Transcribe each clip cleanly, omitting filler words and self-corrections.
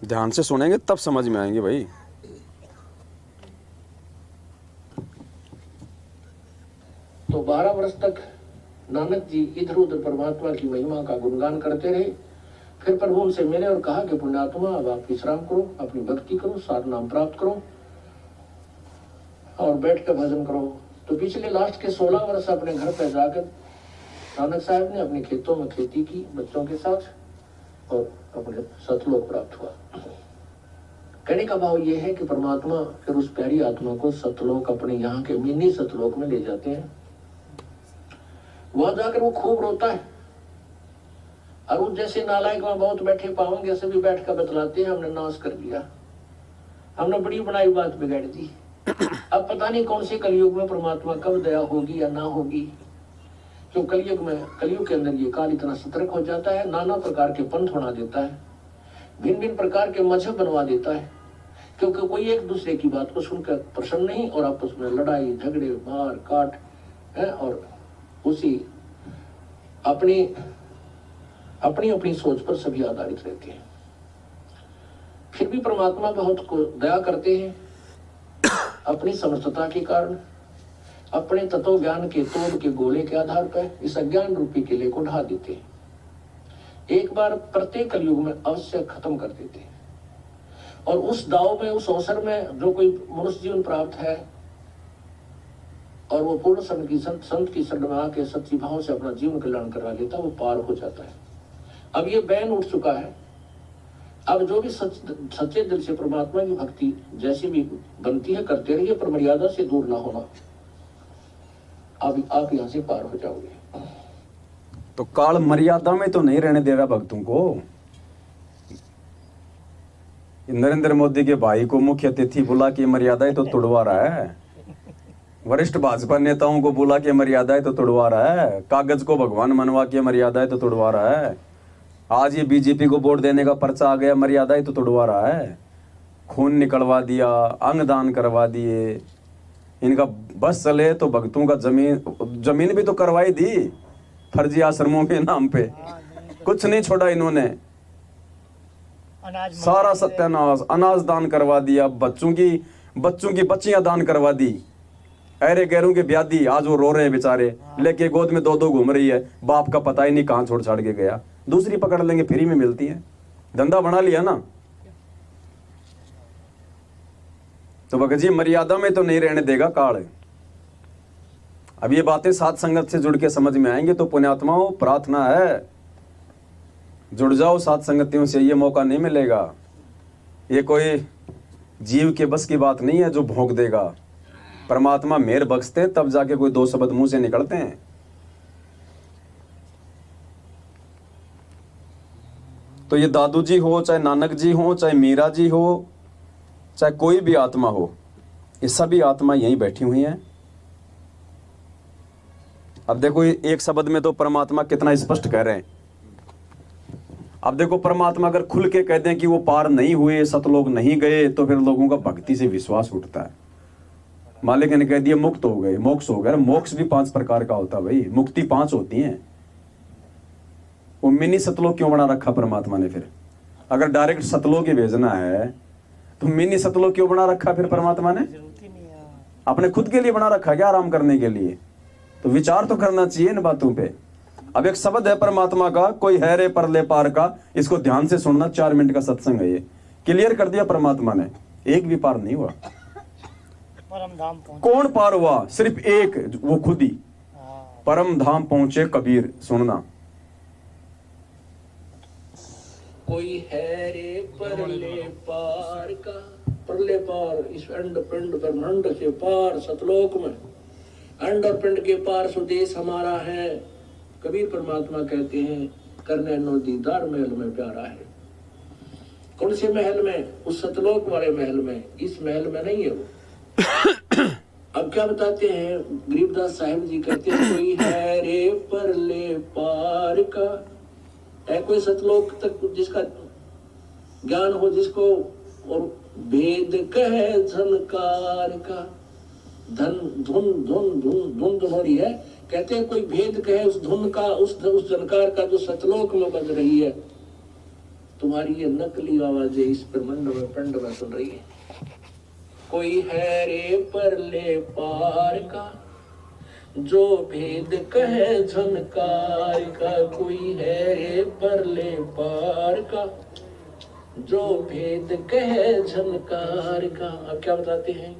ध्यान से सुनेंगे तब समझ में आएंगे भाई। तो 12 वर्ष तक नानक जी इधर उधर परमात्मा की महिमा का गुणगान करते रहे। फिर प्रभु उनसे मिले और कहा कि पुण्यात्मा, अब आप विश्राम करो, अपनी भक्ति करो, सार नाम प्राप्त करो और बैठ कर भजन करो। तो पिछले लास्ट के 16 वर्ष अपने घर पर जाकर नानक साहब ने अपने खेतों में खेती की बच्चों के साथ और अपने सतलोक प्राप्त हुआ। कहने का भाव यह है कि परमात्मा फिर उस प्यारी आत्मा को सतलोक, अपने यहाँ के मिनी सतलोक में ले जाते हैं। वहां जाकर वो खूब रोता है और उस जैसे नालायक वहां बहुत बैठे पाओगे, सभी बैठ कर बतलाते हैं हमने नाश कर दिया, हमने बड़ी बनाई बात बिगाड़ दी। अब पता नहीं कौन से कलयुग में परमात्मा कब दया होगी या ना होगी। जो कलयुग के अंदर ये काल इतना सतर्क हो जाता है, नाना प्रकार के पंथ बना देता है, भिन्न भिन्न प्रकार के मजहब बनवा देता है, क्योंकि कोई एक दूसरे की बात को सुनकर प्रसन्न नहीं और आपस में लड़ाई झगड़े मार काट है और उसी अपनी अपनी अपनी सोच पर सभी आधारित रहते हैं। फिर भी परमात्मा बहुत को दया करते हैं अपनी समर्थता के कारण, अपने तत्व ज्ञान के तोड़ के गोले के आधार पर इस अज्ञान रूपी किले को ढा देते हैं। एक बार प्रत्येक कलयुग में अवश्य खत्म कर देते हैं और उस दाव में, उस अवसर में जो कोई मनुष्य जीवन प्राप्त है और वो पूर्ण संत की शरण में आके सच्ची भाव से अपना जीवन कल्याण करवा लेता, वो पार हो जाता है। अब ये बैन उठ चुका है। अब जो भी सच्चे दिल से परमात्मा की भक्ति जैसी भी बनती है करते रहिए, पर मर्यादा से दूर ना होना, आप यहाँ से पार हो जाओगे। तो काल मर्यादा में तो नहीं रहने दे रहा भक्तों को। नरेंद्र मोदी के भाई को मुख्य अतिथि बुला के मर्यादाएं तो तोड़वा रहा है, वरिष्ठ भाजपा नेताओं को बुला के मर्यादाएं तो तोड़वा रहा है, कागज को भगवान मनवा के मर्यादाएं तो तोड़वा रहा है। आज ये बीजेपी को वोट देने का पर्चा आ गया, मर्यादाएं तो तोड़वा रहा है। खून निकलवा दिया, अंग दान करवा दिए, इनका बस चले तो भक्तों का जमीन भी तो करवाई दी फर्जी आश्रमों के नाम पे। कुछ नहीं छोड़ा इन्होंने, सारा सत्यानाश, अनाज दान करवा दिया, बच्चों की बच्चियां दान करवा दी। अरे गैरों के ब्यादी आज वो रो रहे हैं बेचारे, लेके गोद में दो घूम रही है, बाप का पता ही नहीं कहां छोड़ छाड़ के गया। दूसरी पकड़ लेंगे, फ्री में मिलती है, धंधा बना लिया ना। तो भगत जी मर्यादा में तो नहीं रहने देगा काल। अब ये बातें साथ संगत से जुड़ के समझ में आएंगे। तो पुण्यात्माओं, प्रार्थना है जुड़ जाओ साथ संगतियों से, ये मौका नहीं मिलेगा। ये कोई जीव के बस की बात नहीं है जो भोंक देगा। परमात्मा मेहर बख्शते तब जाके कोई दो शब्द मुंह से निकलते हैं। तो ये दादू जी हो, चाहे नानक जी हो, चाहे मीरा जी हो, चाहे कोई भी आत्मा हो, ये सभी आत्मा यहीं बैठी हुई हैं। अब देखो एक शब्द में तो परमात्मा कितना स्पष्ट कह रहे हैं। अब देखो परमात्मा अगर खुल के कह दें कि वो पार नहीं हुए, सतलोक नहीं गए, तो फिर लोगों का भक्ति से विश्वास उठता है। मालिक ने कह दिया मुक्त हो गए, मोक्ष हो गया। मोक्ष भी 5 प्रकार का होता है भाई, मुक्ति 5 होती हैं। वो मिनी सतलोक क्यों बना रखा परमात्मा ने? फिर अगर डायरेक्ट सतलोक ही भेजना है तो मिनी सतलोक क्यों बना रखा फिर परमात्मा ने? अपने खुद के लिए बना रखा क्या, आराम करने के लिए? तो विचार तो करना चाहिए इन बातों पे। अब एक शब्द है परमात्मा का, कोई है रे परले पार का, इसको ध्यान से सुनना। 4 मिनट का सत्संग है, ये क्लियर कर दिया परमात्मा ने। एक भी पार नहीं हुआ। परम धाम कौन पार हुआ? सिर्फ एक, वो खुद ही। परम धाम पहुंचे कबीर, सुनना। कोई है रे परले पार का, परले पार इस अंड पिंड ब्रह्मांड से पार सतलोक में, अंड और पिंड के पार स्वदेश हमारा है। कबीर परमात्मा कहते हैं करने नो दीदार महल में प्यारा है। कौन से महल में? उस सतलोक वाले महल में, इस महल में नहीं है वो। अब क्या बताते हैं गरीबदास साहिब जी, कहते हैं कोई है रे परले पार का, है कोई सतलोक तक जिसका ज्ञान हो, जिसको और वेद कहे झनकार का, धन धुन धुन धुन धुन धुनोरी है। कहते हैं कोई भेद कहे उस धुन का, उस झनकार का जो सतलोक में बज रही है। तुम्हारी ये नकली आवाजें इस प्रमंड में पिंड में सुन रही है। कोई है रे परले पार का जो भेद कहे झनकार का, कोई है रे परले पार का जो भेद कहे झनकार का। अब क्या बताते हैं?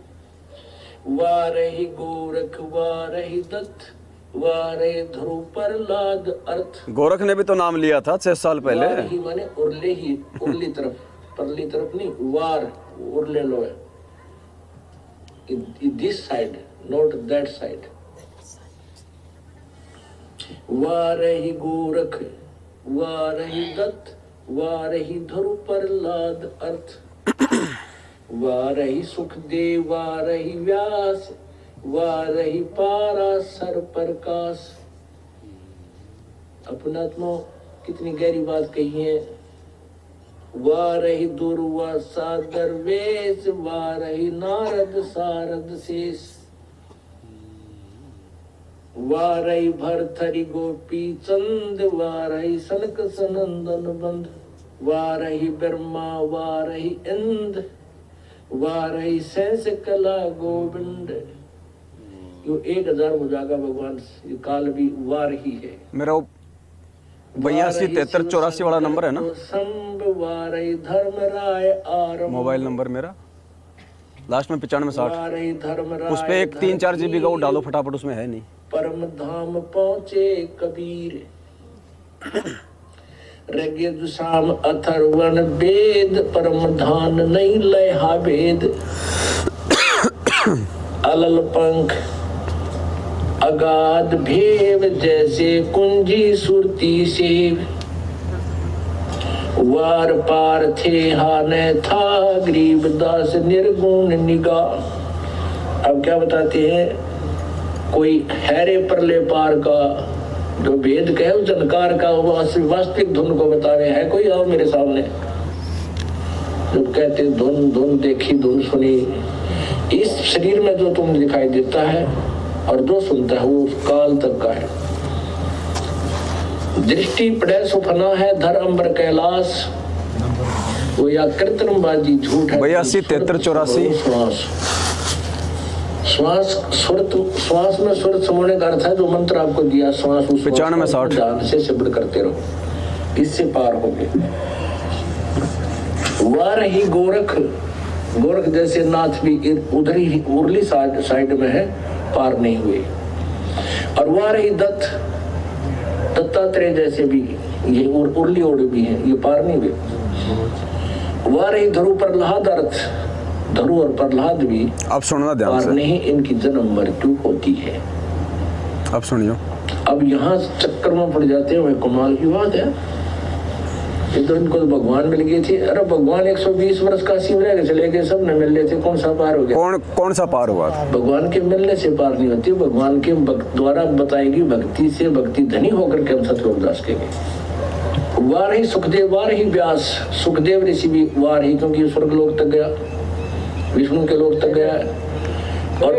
वारही गोरख वारही दत्त वारही ध्रुव प्रहलाद अर्थ। गोरख ने भी तो नाम लिया था 6 साल पहले। वारही माने उरले ही, उरली तरफ, परली तरफ नहीं, वार उरले लो है, this side not that side. वारही Gorakh वारही Dutt वारही ध्रुव प्रहलाद अर्थ। वारही सुखदेव वारही व्यास वारही पाराशर प्रकाश। अपनात्मा कितनी गहरी बात कही है। वारही दुर्वासा दरवेश वारही नारद सारद शेष। वारही भरथरी गोपी चंद वारही सनक सनंदन बंध। वारही ब्रह्मा वारही इंद्र वारही शेष कला गोविंद। यो 1000 बुझागा भगवान, ये काल भी वार ही है। मेरा 82 73 84 वाला नंबर है ना, वारही धर्मराय आरंभ। मोबाइल नंबर मेरा लास्ट में 9560। वारही धर्मराय उस पे एक 3-4 GB का वो डालो फटाफट, उसमें है नहीं। परम धाम पहुंचे कबीर। ऋग्वेद साम अथर्वण वेद परम धान नहीं लहा भेद। अलल पंख अगाध भेव जैसे कुंजी सुरती सेव। वार पार थे हाने था गरीबदास निर्गुण निगाह। अब क्या बताते हैं? कोई हैरे परले पार का जो भेद कहे उस जनकार का वास्तविक धुन को बता रहे हैं। कोई आओ मेरे सामने। जब कहते धुन धुन देखी धुन सुनी, इस शरीर में जो तुम दिखाई देता है और जो सुनता है वो काल तक का है। दृष्टि पड़े सुफना है धर अंबर कैलाश। वो या कृत्रिमबाजी झूठ है। 82 73 84। श्वास श्वास में स्वर समोने का अर्थ है जो मंत्र आपको दिया, श्वास 9560 ध्यान से शब्द करते रहो, इससे पार होगे। वार ही गोरख, गोरख जैसे नाथ भी उधर ही उरली साइड में है, पार नहीं हुए। और वार ही दत्त, दत्तात्रेय जैसे भी ये उरली ओढ़ भी है, ये पार नहीं हुए। वार ही ध्रुव प्रहलाद अर्थ, ध्रुव और प्रहलाद भी अब सुनना ध्यान से, नहीं, इनकी जन्म मृत्यु होती है। अब सुनियो। अब यहाँ चक्कर में पड़ जाते हैं, कमाल की बात है। ये तो इनको भगवान मिल गए थे। अरे भगवान 120 वर्ष काशी में रह गए, चले गए, सब न मिल रहे थे, कौन सा पार हो गया? कौन सा पार हुआ? भगवान के मिलने से पार नहीं होती, भगवान के द्वारा बताएगी भक्ति से, भक्ति धनी होकर के हम सतलोकदास के गए। वार ही सुखदेव वार ही व्यास, सुखदेव ऋषि भी वार ही, क्योंकि स्वर्ग लोक तक गया, विष्णु के लोक तक गया, और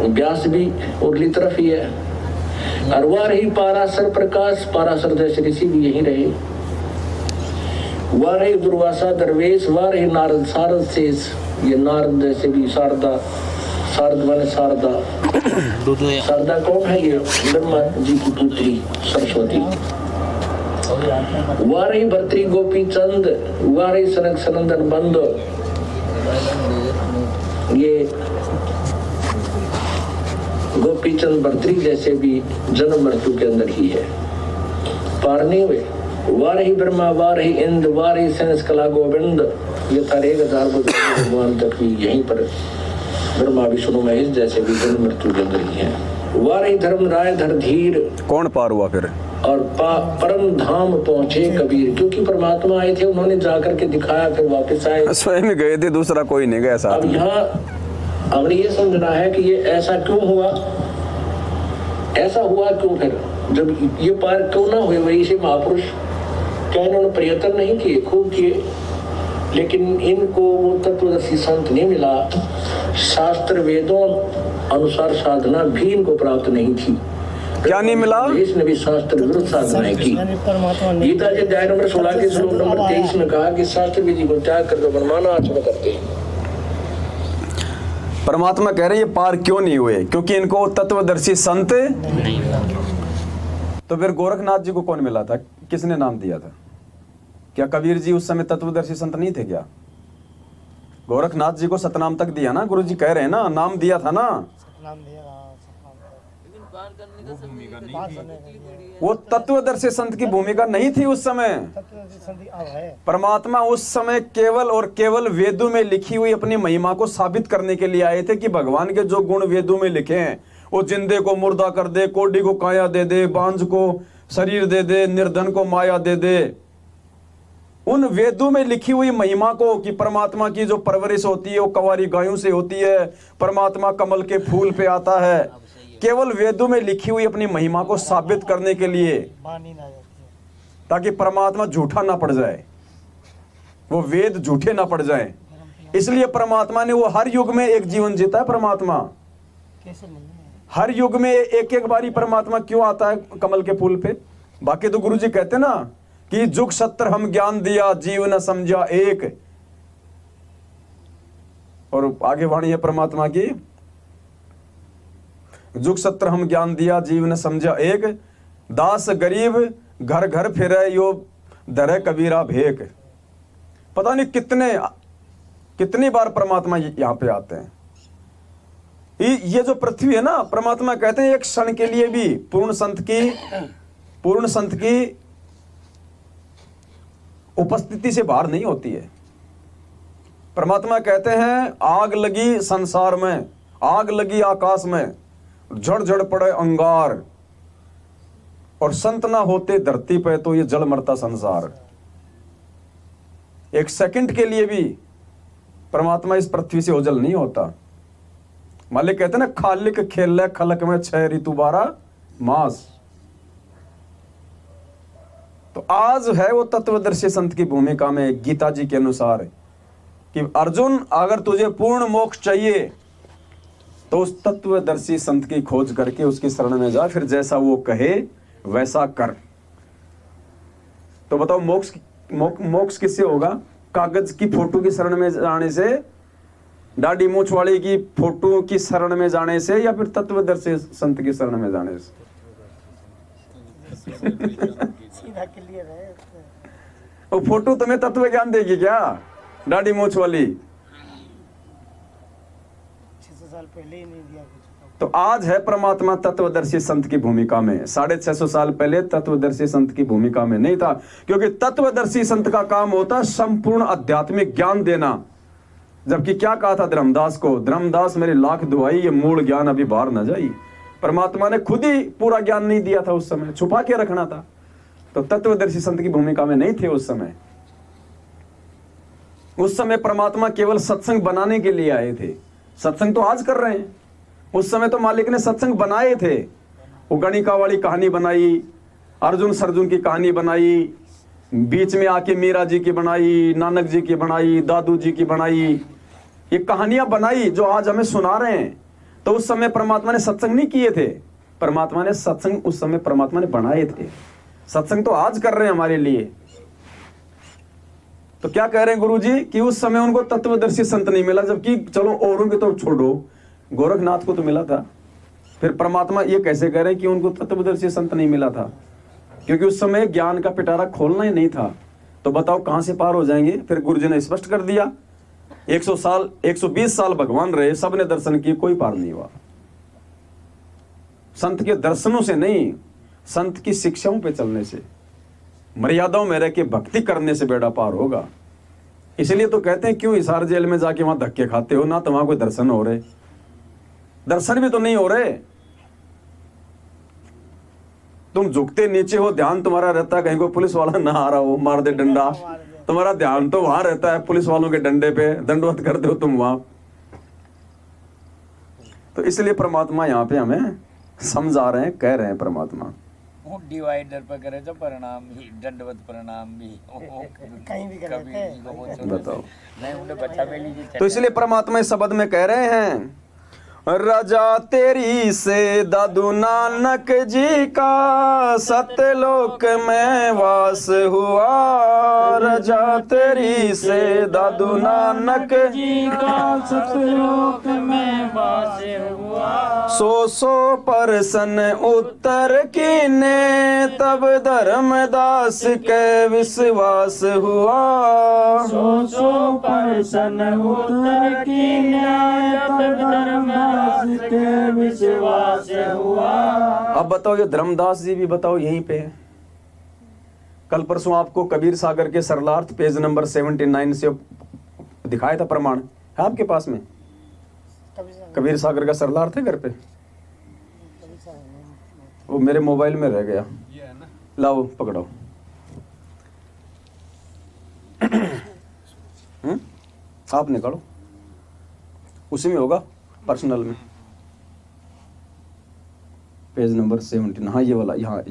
व्यास भी उरली तरफ ही है। और वार ही पाराशर प्रकाश, पाराशर जैसे ऋषि भी यही रहे। वार ही दुर्वासा दरवेश, वार ही नारद सारद शेष, ये नारद जैसे भी शारदा, शारद माने शारदा, शारदा कौन है? ये ब्रह्मा जी की पुत्री सरस्वती। वार ही भर्तृ गोपी चंद, वार ही सनक सनंदन बंद, ये गोपी चंद भर्तृ जैसे भी जन्म मृत्यु के अंदर ही है, पार नहीं हुए। वार ही ब्रह्मा वार ही इंद्र वार ही सेंस कला गोविंद, ये सारे 1000 भगवान तक भी यहीं पर ब्रह्मा विष्णु महेश जैसे भी जन्म मृत्यु के अंदर ही है। वार ही धर्म राय धर धीर, कौन पार हुआ फिर? और परम धाम पहुंचे कबीर, क्योंकि परमात्मा आए थे, उन्होंने जाकर के दिखाया, फिर वापस आए, स्वयं गए थे, दूसरा कोई नहीं गया साथ। अब यहाँ हमें ये समझना है कि ये ऐसा क्यों हुआ, ऐसा हुआ क्यों? फिर जब ये पार क्यों ना हुए? वही से महापुरुष क्या इन्होंने प्रयत्न नहीं किए? खूब किए, लेकिन इनको वो तत्वदर्शी संत नहीं मिला। शास्त्र वेदों अनुसार साधना भी इनको प्राप्त नहीं थी। क्या नहीं मिला? इसने भी शास्त्र विरुद्ध साधनाएं की। यानी परमात्मा नहीं गीता जी अध्याय नंबर 16 के श्लोक नंबर 23 में कहा कि शास्त्र विधि को त्याग कर दो, मनमाना आचरण करते हैं। परमात्मा कह रहे ये पार क्यों नहीं हुए? क्योंकि इनको तत्वदर्शी संत। तो फिर गोरखनाथ जी को कौन मिला था? किसने नाम दिया था? क्या कबीर जी उस समय तत्वदर्शी संत नहीं थे क्या? गोरखनाथ जी को सतनाम तक दिया ना, गुरु जी कह रहे हैं ना, नाम दिया था ना। नाम दिया वो तत्वदर्शी संत की भूमिका नहीं थी उस समय। संधि अब है। परमात्मा उस समय केवल और केवल वेदों में लिखी हुई अपनी महिमा को साबित करने के लिए आए थे कि भगवान के जो गुण वेदों में लिखे हैं, वो जिंदे को मुर्दा कर दे, कोढ़ी को काया दे दे, बांझ को शरीर दे दे, निर्धन को माया दे दे। उन वेदों में लिखी हुई महिमा को कि परमात्मा की जो परवरिश होती है वो कंवारी गायों से होती है, परमात्मा कमल के फूल पे आता है, केवल वेदों में लिखी हुई अपनी महिमा को साबित करने के लिए, बानी ना जाती है। ताकि परमात्मा झूठा ना पड़ जाए, वो वेद झूठे ना पड़ जाए। इसलिए परमात्मा ने वो हर युग में एक जीवन जीता है। परमात्मा कैसे नहीं है? हर युग में एक एक बारी परमात्मा क्यों आता है कमल के फूल पे? बाकी तो गुरु जी कहते ना कि जुग सत्तर हम ज्ञान दिया, जीव न समझा एक। और आगे वाणी है परमात्मा की, जुग सत्तर हम ज्ञान दिया, जीव न समझा एक, दास गरीब घर घर फिरे यो धरे कबीरा भेक। पता नहीं कितनी बार परमात्मा यहां पे आते हैं। ये जो पृथ्वी है ना, परमात्मा कहते हैं एक क्षण के लिए भी पूर्ण संत की उपस्थिति से बाहर नहीं होती है। परमात्मा कहते हैं आग लगी संसार में, आग लगी आकाश में, झड़ पड़े अंगार, और संत ना होते धरती पे तो ये जल मरता संसार। एक सेकंड के लिए भी परमात्मा इस पृथ्वी से ओझल नहीं होता। मालिक कहते ना खालिक खेल खलक में 6 ऋतु 12 मास। तो आज है वो तत्वदर्शी संत की भूमिका में गीता जी के अनुसार कि अर्जुन अगर तुझे पूर्ण मोक्ष चाहिए तो उस तत्वदर्शी संत की खोज करके उसकी शरण में जा, फिर जैसा वो कहे वैसा कर। तो बताओ मोक्ष किससे होगा? कागज की फोटो की शरण में जाने से, दाढ़ी मूछ वाले की फोटो की शरण में जाने से, या फिर तत्वदर्शी संत की शरण में जाने से? सीधा क्लियर है। वो फोटो तुम्हें तत्व ज्ञान देगी क्या? दाढ़ी मूछ वाली 600 साल पहले ही नहीं दिया कुछ। तो आज है परमात्मा तत्वदर्शी संत की भूमिका में। 650 साल पहले तत्वदर्शी संत की भूमिका में नहीं था, क्योंकि तत्वदर्शी संत का काम होता है संपूर्ण आध्यात्मिक ज्ञान देना। जबकि क्या कहा था धर्मदास को? धर्मदास मेरी लाख दुआई, ये मूल ज्ञान अभी बाहर न जाई। परमात्मा ने खुद ही पूरा ज्ञान नहीं दिया था उस समय, छुपा के रखना था। तो तत्वदर्शी संत की भूमिका में नहीं थे उस समय। उस समय परमात्मा केवल सत्संग बनाने के लिए आए थे। सत्संग तो आज कर रहे हैं, उस समय तो मालिक ने सत्संग बनाए थे। वो गणिका वाली कहानी बनाई, अर्जुन सरजुन की कहानी बनाई, बीच में आके मीरा जी की बनाई, नानक जी की बनाई, दादू जी की बनाई, ये कहानियां बनाई जो आज हमें सुना रहे हैं। तो उस समय परमात्मा ने सत्संग नहीं किए थे, परमात्मा ने सत्संग उस समय परमात्मा ने बनाए थे। सत्संग तो आज कर रहे हैं हमारे लिए। तो क्या कह रहे हैं गुरु जी कि उस समय उनको तत्वदर्शी संत नहीं मिला, जबकि चलो औरों की तो छोड़ो, गोरखनाथ को तो मिला था। फिर परमात्मा ये कैसे कह रहे हैं कि उनको तत्वदर्शी संत नहीं मिला था? क्योंकि उस समय ज्ञान का पिटारा खोलना ही नहीं था। तो बताओ कहां से पार हो जाएंगे? फिर गुरु जी ने स्पष्ट कर दिया, 120 साल भगवान रहे, सबने दर्शन किए, कोई पार नहीं हुआ। संत के दर्शनों से नहीं, संत की शिक्षाओं पे चलने से, मर्यादाओं में रह के भक्ति करने से बेड़ा पार होगा। इसलिए तो कहते हैं क्यों हिसार जेल में जाके वहां धक्के खाते हो? ना तो वहां कोई दर्शन हो रहे, दर्शन भी तो नहीं हो रहे। तुम झुकते नीचे हो, ध्यान तुम्हारा रहता है कहीं को पुलिस वाला ना आ रहा हो मार दे डंडा, तुम्हारा ध्यान तो वहां रहता है पुलिस वालों के डंडे पे, दंडवत करते हो तुम वहां। तो इसलिए परमात्मा यहाँ पे हमें समझा रहे हैं, कह रहे हैं परमात्मा डिवाइडर पर करे तो परिणाम भी दंडवत परिणाम भी कहीं भी कर देते हैं। बताओ। नहीं उन्हें बच्चा पे लीजिए। तो इसलिए परमात्मा इस शब्द में कह रहे हैं रजा तेरी से दादू नानक जी का सतलोक में वास हुआ। रजा तेरी से दादू नानक जी का सतलोक में वास हुआ। 100 परसन उत्तर कीने तब धर्मदास के विश्वास हुआ। 100 परसन उत्तर कीने तब धर्मदास के विश्वास हुआ। अब बताओ, ये धर्मदास जी भी बताओ यहीं पे है। कल परसों आपको कबीर सागर के सरलार्थ पेज नंबर 79 से दिखाया था प्रमाण, है आपके पास में? कबीर सागर का सरलार्थ है घर पे? वो मेरे मोबाइल में रह गया, लाओ पकड़ो। आप निकालो, उसी में होगा पर्सनल में, पेज नंबर 17। हाँ ये वाला, यहाँ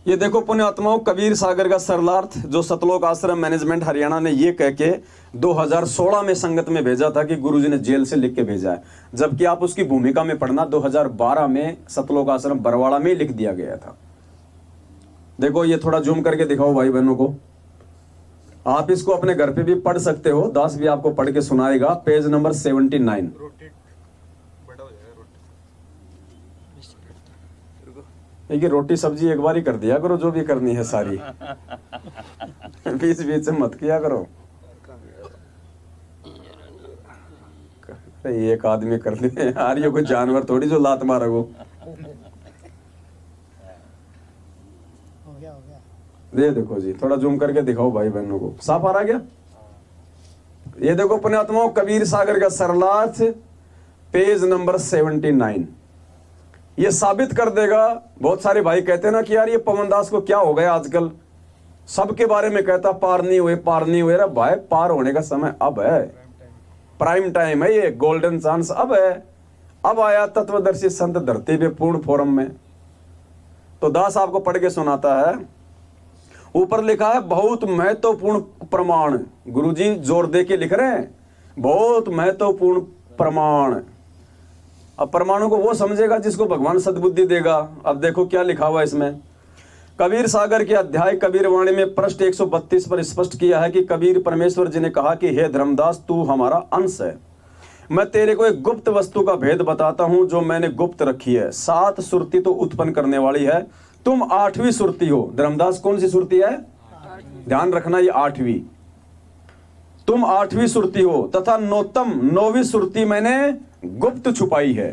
ये देखो पुण्यात्माओं, कबीर सागर का सरलार्थ जो सतलोक आश्रम मैनेजमेंट हरियाणा ने ये कह के 2016 में संगत में भेजा था कि गुरुजी ने जेल से लिख के भेजा है, जबकि आप उसकी भूमिका में पढ़ना 2012 में सतलोक आश्रम बरवाड़ा में लिख दिया गया था। देखो ये थोड़ा जूम करके दिखाओ भाई बहनों को, आप इसको अपने घर पे भी पढ़ सकते हो, दास भी आपको पढ़ के सुनाएगा। Page number 79। देखिए रोटी सब्जी एक बार ही कर दिया करो, जो भी करनी है सारी, बीच बीच में मत किया करो। एक आदमी कर ले यार, ये कोई जानवर थोड़ी जो लात मारोगो। हो गया ये देखो जी, थोड़ा जूम करके दिखाओ भाई बहनों को, साफ आ रहा क्या? ये देखो पुण्यात्माओं, कबीर सागर का सरलार्थ पेज नंबर 79। ये साबित कर देगा। बहुत सारे भाई कहते हैं ना कि यार ये पवन दास को क्या हो गया आजकल, सबके बारे में कहता पार नहीं हुए पार नहीं हुए। भाई पार होने का समय अब है, प्राइम टाइम है, ये गोल्डन चांस अब है। अब आया तत्वदर्शी संत धरती पे पूर्ण फोरम में। तो दास आपको पढ़ के सुनाता है। ऊपर लिखा है बहुत महत्वपूर्ण प्रमाण, गुरुजी जोर दे के लिख रहे हैं, बहुत महत्वपूर्ण प्रमाण। अब प्रमाणों को वो समझेगा जिसको भगवान सद्बुद्धि देगा। अब देखो क्या लिखा हुआ इसमें। कबीर सागर के अध्याय कबीर वाणी में पृष्ठ 132 पर स्पष्ट किया है कि कबीर परमेश्वर जी ने कहा कि हे धर्मदास, तू हमारा अंश है। मैं तेरे को एक गुप्त वस्तु का भेद बताता हूं जो मैंने गुप्त रखी है। 7 सुरती तो उत्पन्न करने वाली है, तुम 8वीं सुरती हो। धर्मदास कौन सी सुरती है? ध्यान रखना, ये 8वीं, तुम 8वीं सुरती हो तथा नौतम 9वीं सुरती मैंने गुप्त छुपाई है।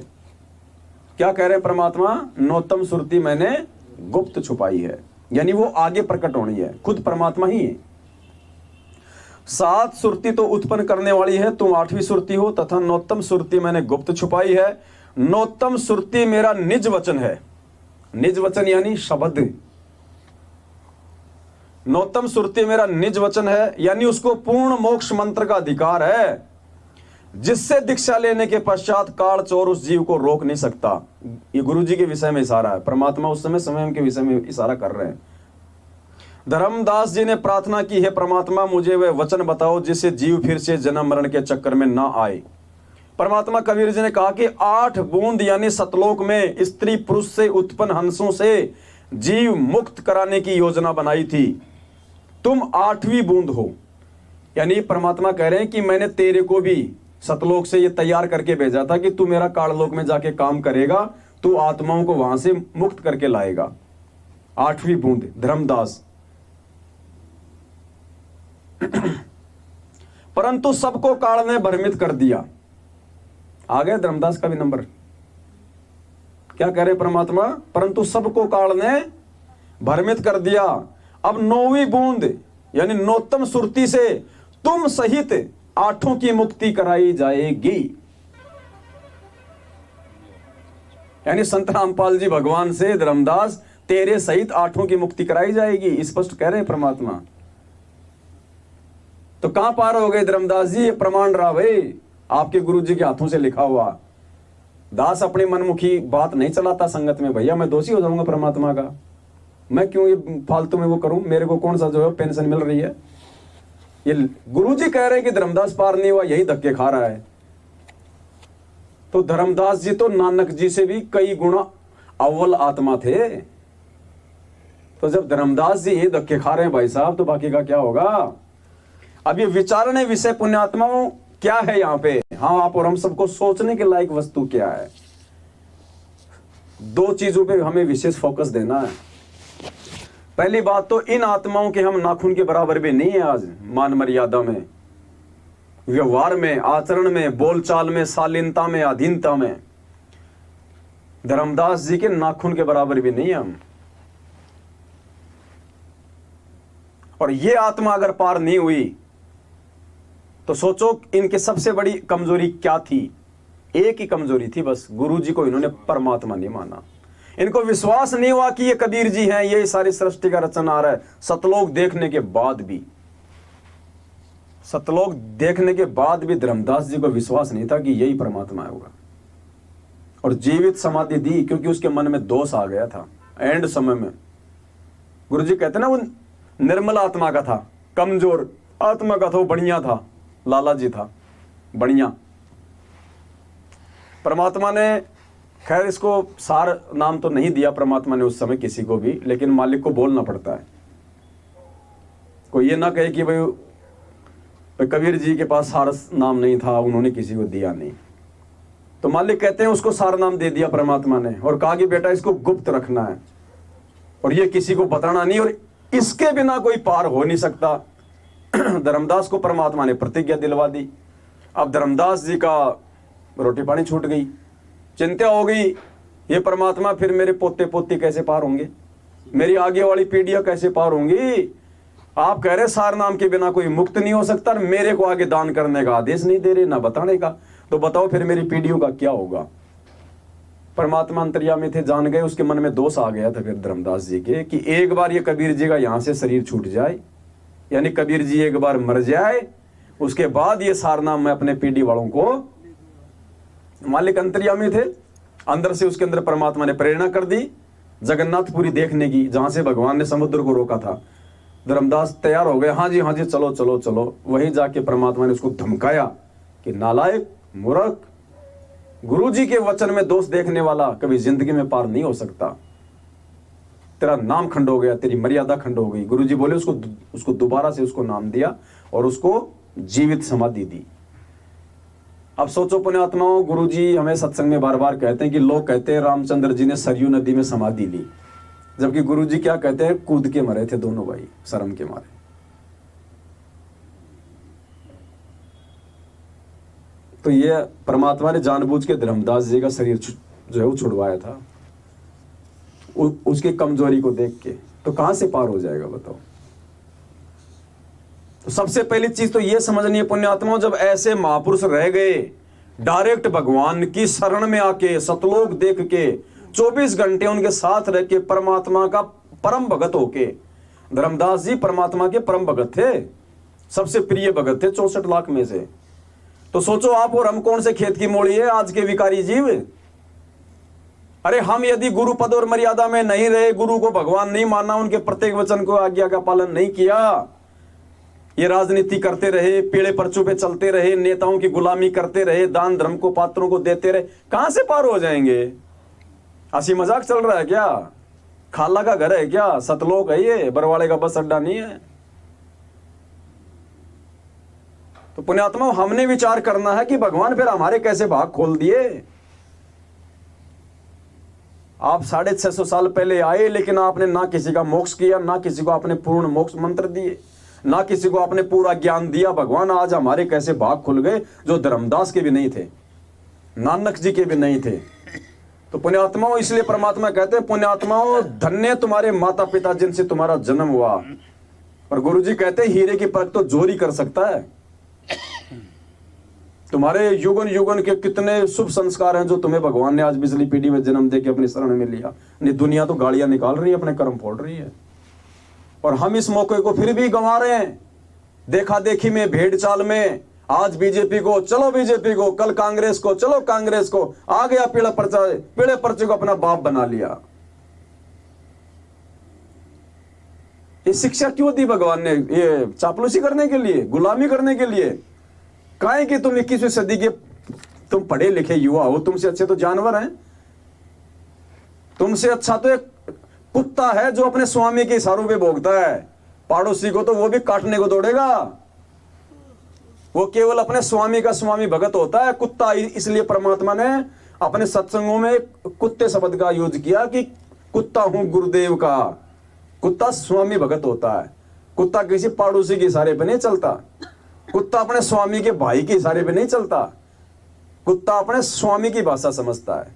क्या कह रहे हैं परमात्मा? नौतम सुरती मैंने गुप्त छुपाई है, यानी वो आगे प्रकट होनी है, खुद परमात्मा ही है। 7 सुरती तो उत्पन्न करने वाली है, तुम 8वीं सुरती हो तथा नौतम सुरती मैंने गुप्त छुपाई है। नौतम सुरती मेरा निज वचन है। निज वचन यानी शब्द। नौतम सुरती मेरा निज वचन है, यानी उसको पूर्ण मोक्ष मंत्र का अधिकार है, जिससे दीक्षा लेने के पश्चात काल चोर उस जीव को रोक नहीं सकता। ये गुरु जी के विषय में इशारा है। परमात्मा उस समय के विषय में इशारा कर रहे हैं। धर्मदास जी ने प्रार्थना की, है परमात्मा मुझे वह वचन बताओ जिससे जीव फिर से जन्म मरण के चक्कर में ना आए। परमात्मा कबीर जी ने कहा कि 8 बूंद यानी सतलोक में स्त्री पुरुष से उत्पन्न हंसों से जीव मुक्त कराने की योजना बनाई थी। तुम 8वीं बूंद हो, यानी परमात्मा कह रहे हैं कि मैंने तेरे को भी सतलोक से ये तैयार करके भेजा था कि तू मेरा काललोक में जाके काम करेगा, तू आत्माओं को वहां से मुक्त करके लाएगा। 8वीं बूंद धर्मदास। परंतु सबको काल ने भ्रमित कर दिया। आ गया धर्मदास का भी नंबर। क्या कह रहे परमात्मा? परंतु सबको काल ने भ्रमित कर दिया। अब 9वीं बूंद यानी नौतम सुरती से तुम सहित 8 की मुक्ति कराई जाएगी। यानी संत रामपाल जी भगवान से धर्मदास तेरे सहित 8 की मुक्ति कराई जाएगी, स्पष्ट कह रहे हैं परमात्मा। तो कहां पार हो गए धर्मदास जी? ये प्रमाण रहा भाई, आपके गुरु जी के हाथों से लिखा हुआ। दास अपनी मनमुखी बात नहीं चलाता संगत में। भैया मैं दोषी हो जाऊंगा परमात्मा का, मैं क्यों ये फालतू में वो करूं? मेरे को कौन सा जो है पेंशन मिल रही है? ये गुरुजी कह रहे हैं कि धर्मदास पार नहीं हुआ, यही धक्के खा रहा है। तो धर्मदास जी तो नानक जी से भी कई गुना अव्वल आत्मा थे। तो जब धर्मदास जी ये धक्के खा रहे हैं भाई साहब, तो बाकी का क्या होगा। अब ये विचारने विषय पुण्यात्माओं क्या है यहाँ पे, हाँ आप और हम सबको सोचने के लायक वस्तु क्या है। दो चीजों पे हमें विशेष फोकस देना है। पहली बात तो इन आत्माओं के हम नाखून के बराबर भी नहीं है आज, मान मर्यादा में, व्यवहार में, आचरण में, बोलचाल में, शालीनता में, अधीनता में धर्मदास जी के नाखून के बराबर भी नहीं है हम। और ये आत्मा अगर पार नहीं हुई तो सोचो इनकी सबसे बड़ी कमजोरी क्या थी। एक ही कमजोरी थी बस, गुरुजी को इन्होंने परमात्मा नहीं माना। इनको विश्वास नहीं हुआ कि ये कबीर जी हैं, ये सारी सृष्टि का रचनहार है। सतलोक देखने के बाद भी, सतलोक देखने के बाद भी धर्मदास जी को विश्वास नहीं था कि यही परमात्मा होगा। और जीवित समाधि दी क्योंकि उसके मन में दोष आ गया था एंड समय में। गुरुजी कहते ना वो निर्मल आत्मा का था, कमजोर आत्मा का था, वो बढ़िया था, लाला जी था बढ़िया। परमात्मा ने खैर इसको सार नाम तो नहीं दिया परमात्मा ने उस समय किसी को भी, लेकिन मालिक को बोलना पड़ता है। कोई ये ना कहे कि भाई कबीर जी के पास सार नाम नहीं था, उन्होंने किसी को दिया नहीं। तो मालिक कहते हैं उसको सार नाम दे दिया परमात्मा ने और कहा कि बेटा इसको गुप्त रखना है और ये किसी को बताना नहीं, और इसके बिना कोई पार हो नहीं सकता। धर्मदास को परमात्मा ने प्रतिज्ञा दिलवा दी। अब धर्मदास जी का रोटी पानी छूट गई, चिंता हो गई, ये परमात्मा फिर मेरे पोते पोती कैसे पार होंगे, मेरी आगे वाली पीढ़ियां कैसे पार होंगी। आप कह रहे सार नाम के बिना कोई मुक्त नहीं हो सकता, मेरे को आगे दान करने का आदेश नहीं दे रहे, ना बताने का, तो बताओ फिर मेरी पीढ़ियों का क्या होगा। परमात्मा अंतर्यामी थे, जान गए। उसके मन में दोष आ गया था फिर धर्मदास जी के कि एक बार ये कबीर जी का यहां से शरीर छूट जाए, यानी कबीर जी एक बार मर जाए, उसके बाद ये सारनाम मैं अपने पीढ़ी वालों को। मालिक अंतर्यामी थे, अंदर से उसके अंदर परमात्मा ने प्रेरणा कर दी जगन्नाथपुरी देखने की, जहां से भगवान ने समुद्र को रोका था। धर्मदास तैयार हो गए, हाँ जी चलो चलो चलो। वहीं जाके परमात्मा ने उसको धमकाया कि नालायक मूर्ख, गुरुजी के वचन में दोष देखने वाला कभी जिंदगी में पार नहीं हो सकता, तेरा नाम खंड हो गया, तेरी मर्यादा खंड हो गई। गुरुजी बोले उसको दोबारा से उसको नाम दिया और उसको जीवित समाधि दी। अब सोचो पुण्यात्माओं, गुरुजी हमें सत्संग में बार बार कहते हैं कि लोग कहते हैं रामचंद्र जी ने सरयू नदी में समाधि ली, जबकि गुरुजी क्या कहते हैं, कूद के मरे थे दोनों भाई शर्म के मारे। तो ये परमात्मा ने जानबूझ के धर्मदास जी का शरीर जो है वो छुड़वाया था उसकी कमजोरी को देख के। तो कहां से पार हो जाएगा बताओ। तो सबसे पहली चीज तो ये समझनी है पुण्यात्माओं, जब ऐसे महापुरुष रह गए डायरेक्ट भगवान की शरण में आके सतलोक देख के 24 घंटे उनके साथ रह के परमात्मा का परम भगत होके, धर्मदास जी परमात्मा के परम भगत थे, सबसे प्रिय भगत थे 64 लाख में से। तो सोचो आप और हम कौन से खेत की मोड़ी है आज के विकारी जीव। अरे हम यदि गुरु पद और मर्यादा में नहीं रहे, गुरु को भगवान नहीं माना, उनके प्रत्येक वचन को आज्ञा का पालन नहीं किया, ये राजनीति करते रहे, पीले पर्चों पे चलते रहे, नेताओं की गुलामी करते रहे, दान धर्म को पात्रों को देते रहे, कहां से पार हो जाएंगे। हंसी मजाक चल रहा है क्या, खाला का घर है क्या, सतलोक है ये, बरवाड़े का बस अड्डा नहीं है। तो पुण्यात्मा हमने विचार करना है कि भगवान फिर हमारे कैसे भाग खोल दिए। आप 650 साल पहले आए, लेकिन आपने ना किसी का मोक्ष किया, ना किसी को आपने पूर्ण मोक्ष मंत्र दिए, ना किसी को आपने पूरा ज्ञान दिया। भगवान आज हमारे कैसे भाग खुल गए जो धर्मदास के भी नहीं थे, नानक जी के भी नहीं थे। तो पुण्यात्माओं, इसलिए परमात्मा कहते हैं पुण्यात्माओं धन्य तुम्हारे माता पिता जिनसे तुम्हारा जन्म हुआ। और गुरुजी कहते हैं हीरे की परख तो जोरी कर सकता है। तुम्हारे युगन युगन के कितने शुभ संस्कार हैं जो तुम्हें भगवान ने आज बिजली पीढ़ी में जन्म दे के अपनी शरण में लिया। नहीं, दुनिया तो गालियां निकाल रही है, अपने कर्म फोड़ रही है, और हम इस मौके को फिर भी गंवा रहे हैं। देखा देखी में, भेड़ चाल में, आज बीजेपी को चलो बीजेपी को, कल कांग्रेस को चलो कांग्रेस को, आ गया पीला पर्चा, पीले पर्चे को अपना बाप बना लिया। ये शिक्षा क्यों दी भगवान ने? ये चापलूसी करने के लिए, गुलामी करने के लिए? काहे कि तुम 21वीं सदी के तुम पढ़े लिखे युवा हो, तुमसे अच्छे तो जानवर हैं, तुमसे अच्छा तो एक कुत्ता है जो अपने स्वामी के इशारों पे भोगता है। पड़ोसी को तो वो भी काटने को दौड़ेगा, वो केवल अपने स्वामी का स्वामी भगत होता है कुत्ता। इसलिए परमात्मा ने अपने सत्संगों में कुत्ते शब्द का यूज किया कि कुत्ता हूं गुरुदेव का। कुत्ता स्वामी भगत होता है, कुत्ता किसी पड़ोसी के इशारे पे नहीं चलता, कुत्ता अपने स्वामी के भाई के इशारे पे नहीं चलता, कुत्ता अपने स्वामी की भाषा समझता है।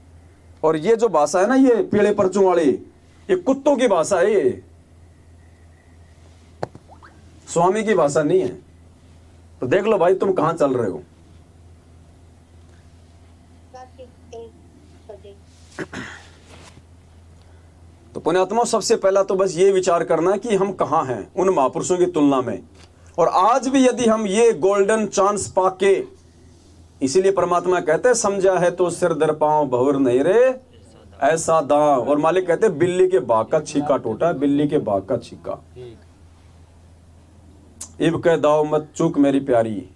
और ये जो भाषा है ना, ये पीले परचों वाली, ये कुत्तों की भाषा है, ये स्वामी की भाषा नहीं है। तो देख लो भाई तुम कहां चल रहे हो। तो पुण्यात्मा, सबसे पहला तो बस ये विचार करना कि हम कहां हैं उन महापुरुषों की तुलना में। और आज भी यदि हम ये गोल्डन चांस पाके, इसीलिए परमात्मा कहते हैं समझा है तो सिर दर पांव भवर नहीं रे ऐसा दांव। और मालिक कहते हैं बिल्ली के बाग का छीका टूटा, बिल्ली के बाग का छीका। इब कह दाव मत चूक मेरी प्यारी,